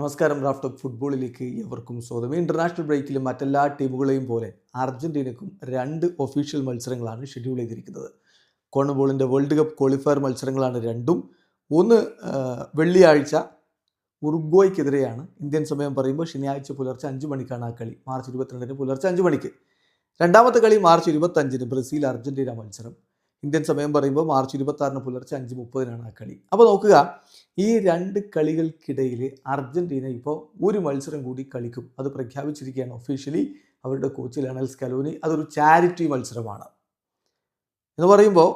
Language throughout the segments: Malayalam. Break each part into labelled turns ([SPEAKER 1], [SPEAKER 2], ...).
[SPEAKER 1] നമസ്കാരം. റാഫ് ടോക്ക് ഫുട്ബോളിലേക്ക് എവർക്കും സ്വാഗതം. ഇന്റർനാഷണൽ ബ്രേക്കിൽ മറ്റെല്ലാ ടീമുകളെയും പോലെ അർജന്റീനയ്ക്കും 2 ഒഫീഷ്യൽ മത്സരങ്ങളാണ് ഷെഡ്യൂൾ ചെയ്തിരിക്കുന്നത്. കോൺമബോളിൻ്റെ വേൾഡ് കപ്പ് ക്വാളിഫയർ മത്സരങ്ങളാണ് രണ്ടും. ഒന്ന് വെള്ളിയാഴ്ച ഉറുഗ്വായ്ക്കെതിരെയാണ്. ഇന്ത്യൻ സമയം പറയുമ്പോൾ ശനിയാഴ്ച പുലർച്ചെ 5 മണിക്കാണ് ആ കളി. മാർച്ച് 22 പുലർച്ചെ 5 മണിക്ക്. രണ്ടാമത്തെ കളി മാർച്ച് 25 ബ്രസീൽ അർജന്റീന മത്സരം. ഇന്ത്യൻ സമയം പറയുമ്പോൾ മാർച്ച് 26 പുലർച്ചെ 5:30 ആ കളി. അപ്പോൾ നോക്കുക, ഈ 2 കളികൾക്കിടയിൽ അർജന്റീന ഇപ്പോൾ ഒരു മത്സരം കൂടി കളിക്കും. അത് പ്രഖ്യാപിച്ചിരിക്കുകയാണ് ഒഫീഷ്യലി അവരുടെ കോച്ച് ലയണൽ സ്കലോനി. അതൊരു ചാരിറ്റി മത്സരമാണ് എന്ന് പറയുമ്പോൾ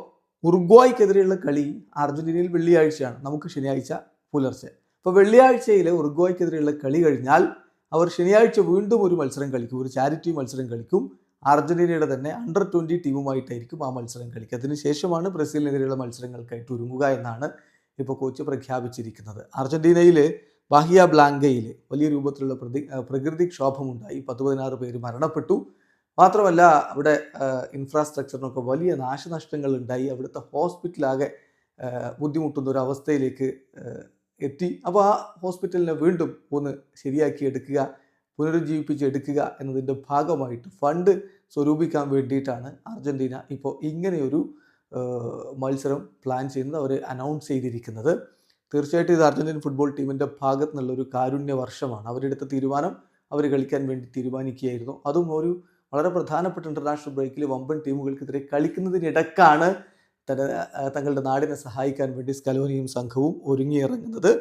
[SPEAKER 1] ഉറുഗ്വായ്ക്കെതിരെയുള്ള കളി അർജന്റീനയിൽ വെള്ളിയാഴ്ചയാണ്, നമുക്ക് ശനിയാഴ്ച പുലർച്ചെ. അപ്പോൾ വെള്ളിയാഴ്ചയിൽ ഉറുഗ്വായ്ക്കെതിരെയുള്ള കളി കഴിഞ്ഞാൽ അവർ ശനിയാഴ്ച വീണ്ടും ഒരു മത്സരം കളിക്കും, ഒരു ചാരിറ്റി മത്സരം കളിക്കും. അർജന്റീനയുടെ തന്നെ അണ്ടർ 20 ടീമുമായിട്ടായിരിക്കും ആ മത്സരം കളിക്കുക. അതിനുശേഷമാണ് ബ്രസീലിനെതിരെയുള്ള മത്സരങ്ങൾക്കായിട്ട് ഒരുങ്ങുക എന്നാണ് ഇപ്പോൾ കോച്ച് പ്രഖ്യാപിച്ചിരിക്കുന്നത്. അർജന്റീനയിൽ ബാഹിയ ബ്ലാങ്കയിൽ വലിയ രൂപത്തിലുള്ള പ്രകൃതിക്ഷോഭമുണ്ടായി. 10-16 പേര് മരണപ്പെട്ടു. മാത്രമല്ല അവിടെ ഇൻഫ്രാസ്ട്രക്ചറിനൊക്കെ വലിയ നാശനഷ്ടങ്ങൾ ഉണ്ടായി. അവിടുത്തെ ഹോസ്പിറ്റലാകെ ബുദ്ധിമുട്ടുന്ന ഒരു അവസ്ഥയിലേക്ക് എത്തി. അപ്പോൾ ആ ഹോസ്പിറ്റലിനെ വീണ്ടും ഒന്ന് ശരിയാക്കിയെടുക്കുക, പുനരുജ്ജീവിപ്പിച്ചെടുക്കുക എന്നതിൻ്റെ ഭാഗമായിട്ട് ഫണ്ട് സ്വരൂപിക്കാൻ വേണ്ടിയിട്ടാണ് അർജന്റീന ഇപ്പോൾ ഇങ്ങനെയൊരു മത്സരം പ്ലാൻ ചെയ്യുന്നത്, അവർ അനൗൺസ് ചെയ്തിരിക്കുന്നത്. തീർച്ചയായിട്ടും ഇത് അർജന്റീൻ ഫുട്ബോൾ ടീമിൻ്റെ ഭാഗത്തു നിന്നുള്ളൊരു കാരുണ്യ വർഷമാണ്. അവരെടുത്ത തീരുമാനം അവർ കളിക്കാൻ വേണ്ടി തീരുമാനിക്കുകയായിരുന്നു. അതും ഒരു വളരെ പ്രധാനപ്പെട്ട ഇൻ്റർനാഷണൽ ബ്രേക്കിൽ വമ്പൻ ടീമുകൾക്കെതിരെ കളിക്കുന്നതിനിടക്കാണ് തങ്ങളുടെ നാടിനെ സഹായിക്കാൻ വേണ്ടി സ്കലോനിയും സംഘവും ഒരുങ്ങിയിറങ്ങുന്നത്.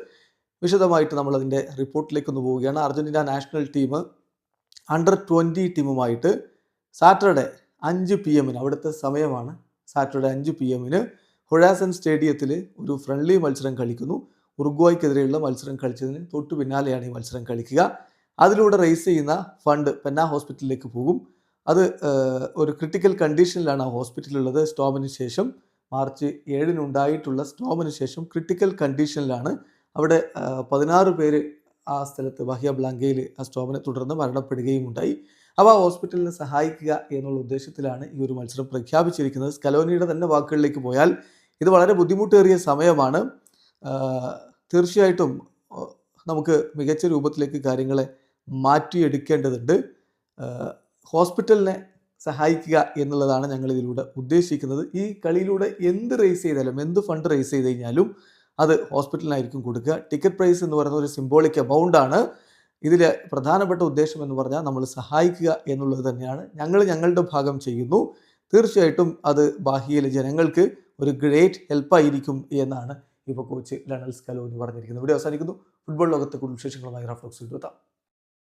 [SPEAKER 1] വിശദമായിട്ട് നമ്മളതിൻ്റെ റിപ്പോർട്ടിലേക്കൊന്ന് പോവുകയാണ്. അർജന്റീന നാഷണൽ ടീം അണ്ടർ 20 ടീമുമായിട്ട് സാറ്റർഡേ 5 PM അവിടുത്തെ സമയമാണ്, സാറ്റർഡേ 5 PM ഹൊറാസൻ സ്റ്റേഡിയത്തിൽ ഒരു ഫ്രണ്ട്ലി മത്സരം കളിക്കുന്നു. ഉറുഗ്വായ്ക്കെതിരെയുള്ള മത്സരം കളിച്ചതിന് തൊട്ടു പിന്നാലെയാണ് ഈ മത്സരം കളിക്കുക. അതിലൂടെ റേസ് ചെയ്യുന്ന ഫണ്ട് പെന്ന ഹോസ്പിറ്റലിലേക്ക് പോകും. അത് ഒരു ക്രിട്ടിക്കൽ കണ്ടീഷനിലാണ് ആ ഹോസ്പിറ്റലുള്ളത്. സ്റ്റോമിന് ശേഷം മാർച്ച് 7 ഉണ്ടായിട്ടുള്ള സ്റ്റോമിന് ശേഷം ക്രിട്ടിക്കൽ കണ്ടീഷനിലാണ്. അവിടെ 16 പേര് ആ സ്ഥലത്ത് ബാഹിയ ബ്ലാങ്കയിൽ ആ സ്റ്റോമിനെ തുടർന്ന് മരണപ്പെടുകയും ഉണ്ടായി. അപ്പോൾ ആ ഹോസ്പിറ്റലിനെ സഹായിക്കുക എന്നുള്ള ഉദ്ദേശത്തിലാണ് ഈ ഒരു മത്സരം പ്രഖ്യാപിച്ചിരിക്കുന്നത്. സ്കലോനിയുടെ തന്നെ വാക്കുകളിലേക്ക് പോയാൽ ഇത് വളരെ ബുദ്ധിമുട്ടേറിയ സമയമാണ്. തീർച്ചയായിട്ടും നമുക്ക് മികച്ച രൂപത്തിലേക്ക് കാര്യങ്ങളെ മാറ്റിയെടുക്കേണ്ടതുണ്ട്. ഹോസ്പിറ്റലിനെ സഹായിക്കുക എന്നുള്ളതാണ് ഞങ്ങൾ ഇതിലൂടെ ഉദ്ദേശിക്കുന്നത്. ഈ കളിയിലൂടെ എന്ത് റേസ് ചെയ്താലും, എന്ത് ഫണ്ട് റേസ് ചെയ്ത് കഴിഞ്ഞാലും അത് ഹോസ്പിറ്റലിനായിരിക്കും കൊടുക്കുക. ടിക്കറ്റ് പ്രൈസ് എന്ന് പറയുന്ന ഒരു സിംബോളിക് എമൗണ്ടാണ്. ഇതിലെ പ്രധാനപ്പെട്ട ഉദ്ദേശം എന്ന് പറഞ്ഞാൽ നമ്മൾ സഹായിക്കുക എന്നുള്ളത് തന്നെയാണ്. ഞങ്ങൾ ഞങ്ങളുടെ ഭാഗം ചെയ്യുന്നു. തീർച്ചയായിട്ടും അത് ബാഹിയിലെ ജനങ്ങൾക്ക് ഒരു ഗ്രേറ്റ് ഹെൽപ്പായിരിക്കും എന്നാണ് ഇപ്പോൾ കോച്ച് ലയണൽ സ്കലോനി പറഞ്ഞിരിക്കുന്നത്. ഇവിടെ അവസാനിക്കുന്നു. ഫുട്ബോൾ ലോകത്തെ കൂടുതൽ വിശേഷങ്ങളുമായി റാഫ് ടോക്സിൽ എത്താം.